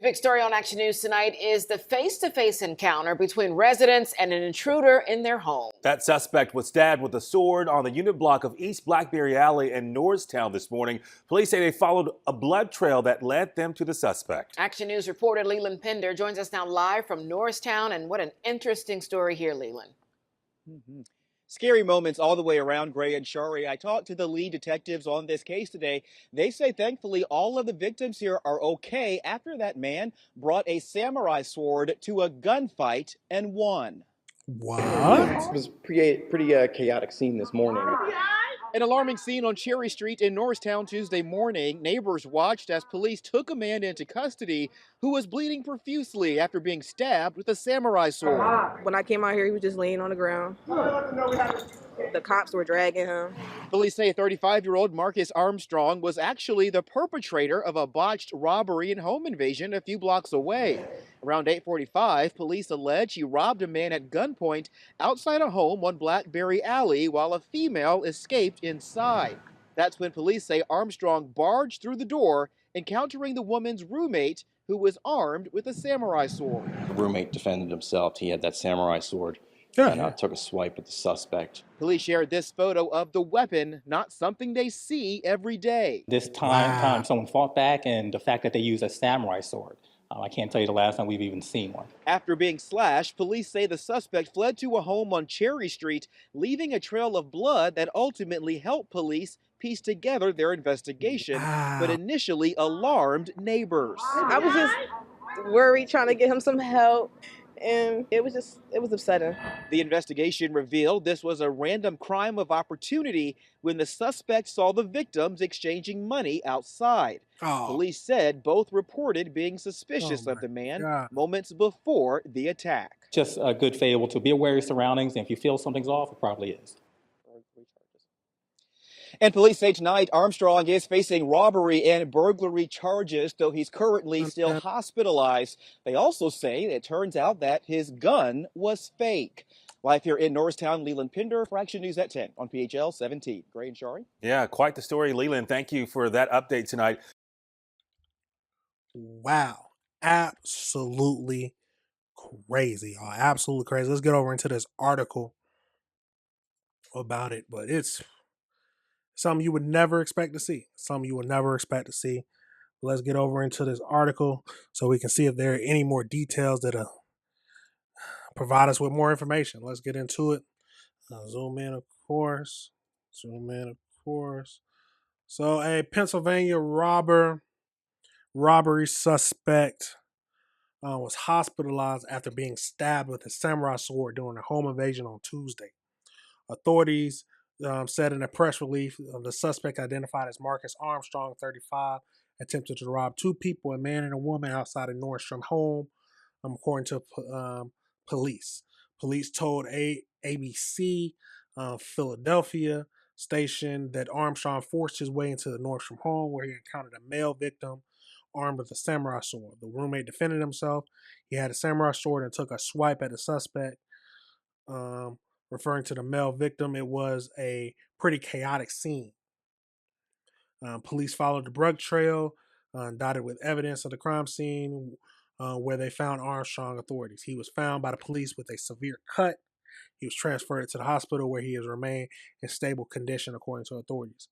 Big story on Action News tonight is the face-to-face encounter between residents and an intruder in their home. That suspect was stabbed with a sword on the unit block of East Blackberry Alley in Norristown this morning. Police say they followed a blood trail that led them to the suspect. Action News reporter Leland Pender joins us now live from Norristown. And what an interesting story here, Leland. Scary moments all the way around, Gray and Shari. I talked to the lead detectives on this case today. They say thankfully all of the victims here are okay after that man brought a samurai sword to a gunfight and won. What? It was pretty chaotic scene this morning. An alarming scene on Cherry Street in Norristown Tuesday morning. Neighbors watched as police took a man into custody who was bleeding profusely after being stabbed with a samurai sword. When I came out here, he was just laying on the ground. The cops were dragging him. Police say 35-year-old Marcus Armstrong was actually the perpetrator of a botched robbery and home invasion a few blocks away. Around 8:45, police allege he robbed a man at gunpoint outside a home on Blackberry Alley while a female escaped inside. That's when police say Armstrong barged through the door, encountering the woman's roommate, who was armed with a samurai sword. The roommate defended himself. He had that samurai sword and took a swipe at the suspect. Police shared this photo of the weapon, not something they see every day. This time someone fought back, and the fact that they used a samurai sword. I can't tell you the last time we've even seen one. After being slashed, police say the suspect fled to a home on Cherry Street, leaving a trail of blood that ultimately helped police piece together their investigation, but initially alarmed neighbors. I was just worried, trying to get him some help. And it was upsetting. The investigation revealed this was a random crime of opportunity when the suspect saw the victims exchanging money outside. Police said both reported being suspicious of the man moments before the attack. Just a good fable to be aware of your surroundings, and if you feel something's off, it probably is. And police say tonight Armstrong is facing robbery and burglary charges, though he's currently still hospitalized. They also say it turns out that his gun was fake. Live here in Norristown, Leland Pender for Action News at 10 on PHL 17. Gray and Shari. Yeah, quite the story, Leland. Thank you for that update tonight. Wow. Absolutely crazy. Oh, absolutely crazy. Let's get over into this article about it, but it's something you would never expect to see. Let's get over into this article so we can see if there are any more details that provide us with more information. Let's get into it. Zoom in, of course. So a Pennsylvania robbery suspect was hospitalized after being stabbed with a samurai sword during a home invasion on Tuesday. Authorities said in a press release, the suspect, identified as Marcus Armstrong, 35, attempted to rob two people, a man and a woman, outside a Nordstrom home, according to police. Police told ABC Philadelphia station that Armstrong forced his way into the Nordstrom home where he encountered a male victim armed with a samurai sword. The roommate defended himself. He had a samurai sword and took a swipe at the suspect. Referring to the male victim, it was a pretty chaotic scene. Police followed the blood trail, dotted with evidence of the crime scene, where they found Armstrong. Authorities. He was found by the police with a severe cut. He was transferred to the hospital where he has remained in stable condition, according to authorities.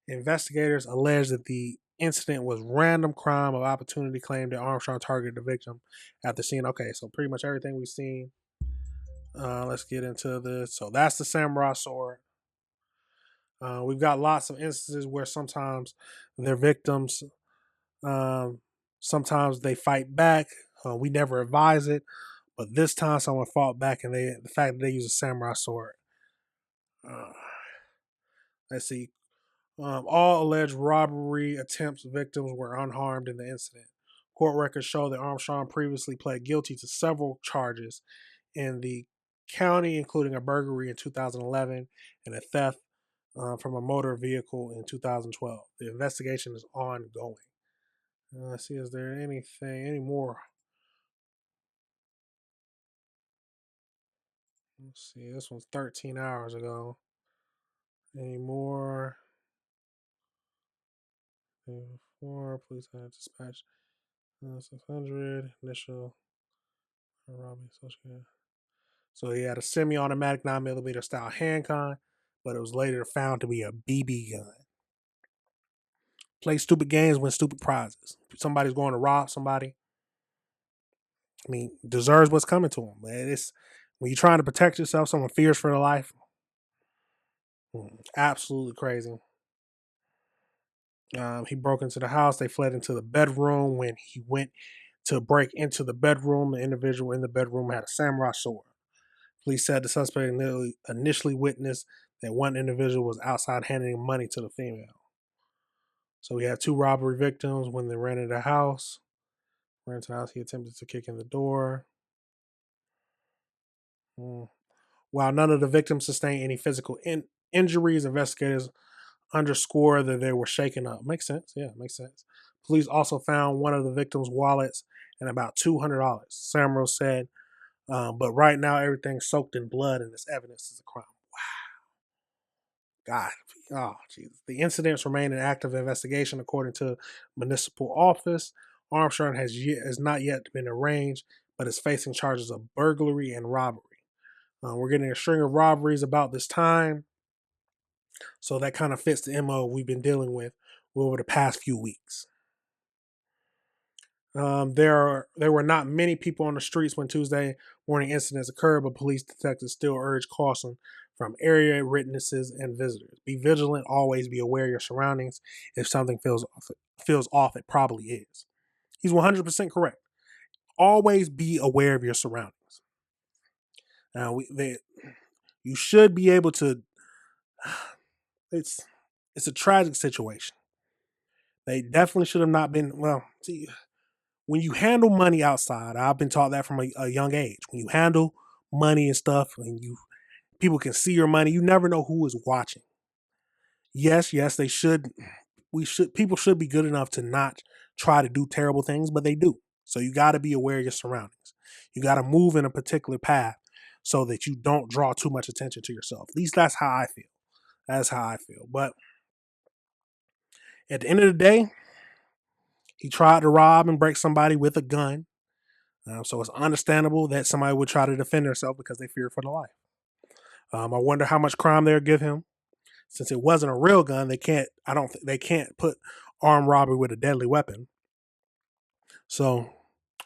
Investigators allege that the incident was random crime of opportunity, claimed that Armstrong targeted the victim after seeing. Okay, so pretty much everything we've seen. Let's get into this. So that's the samurai sword. We've got lots of instances where sometimes their victims, sometimes they fight back. We never advise it, but this time someone fought back, and the fact that they use a samurai sword. Let's see. All alleged robbery attempts victims were unharmed in the incident. Court records show that Armstrong previously pled guilty to several charges in the county, including a burglary in 2011 and a theft from a motor vehicle in 2012. The investigation is ongoing. Let's see, is there any more? Let's see, this one's 13 hours ago. Any more? 4 police had dispatched. 600 initial robbery associated. So he had a semi-automatic 9mm style handgun, but it was later found to be a BB gun. Play stupid games, win stupid prizes. Somebody's going to rob somebody. I mean, deserves what's coming to him. It's when you're trying to protect yourself, someone fears for their life. Absolutely crazy. He broke into the house. They fled into the bedroom. When he went to break into the bedroom, the individual in the bedroom had a samurai sword. Police said the suspect initially witnessed that one individual was outside handing money to the female. So we had 2 robbery victims when they ran into the house. Ran into the house, he attempted to kick in the door. While none of the victims sustained any physical injuries, investigators underscore that they were shaken up. Makes sense. Yeah, makes sense. Police also found one of the victims' wallets and about $200. Samuel said, but right now everything's soaked in blood and this evidence is a crime. Wow. God. Oh, Jesus. The incidents remain an active investigation according to municipal office. Armstrong has not yet been arraigned, but is facing charges of burglary and robbery. We're getting a string of robberies about this time. So that kind of fits the MO we've been dealing with over the past few weeks. There were not many people on the streets when Tuesday morning incidents occurred, but police detectives still urge caution from area witnesses and visitors. Be vigilant, always be aware of your surroundings. If something feels off, it probably is. He's 100% correct. Always be aware of your surroundings. Now, you should be able to. It's a tragic situation. They definitely should have not been. Well, see, when you handle money outside, I've been taught that from a young age. When you handle money and stuff, and people can see your money, you never know who is watching. Yes, they should. People should be good enough to not try to do terrible things, but they do. So you got to be aware of your surroundings. You got to move in a particular path so that you don't draw too much attention to yourself. At least that's how I feel. That's how I feel. But at the end of the day, he tried to rob and break somebody with a gun. So it's understandable that somebody would try to defend themselves because they fear for their life. I wonder how much crime they'll give him. Since it wasn't a real gun, they can't put armed robbery with a deadly weapon. So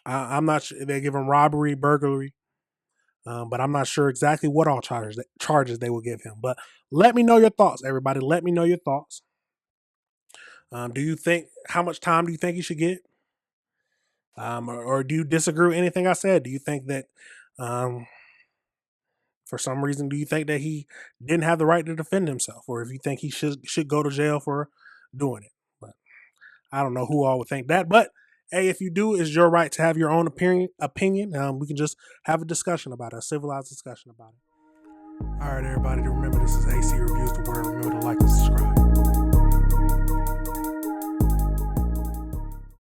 I'm not sure. They give him robbery, burglary, but I'm not sure exactly what all charges they will give him. But let me know your thoughts, everybody. Let me know your thoughts. How much time do you think he should get? Or do you disagree with anything I said? Do you think that, for some reason, do you think that he didn't have the right to defend himself? Or if you think he should go to jail for doing it? But I don't know who all would think that. But hey, if you do, it's your right to have your own opinion. We can just have a discussion about it, a civilized discussion about it. All right, everybody, remember this is AC Reviews the Word. Remember to like and subscribe.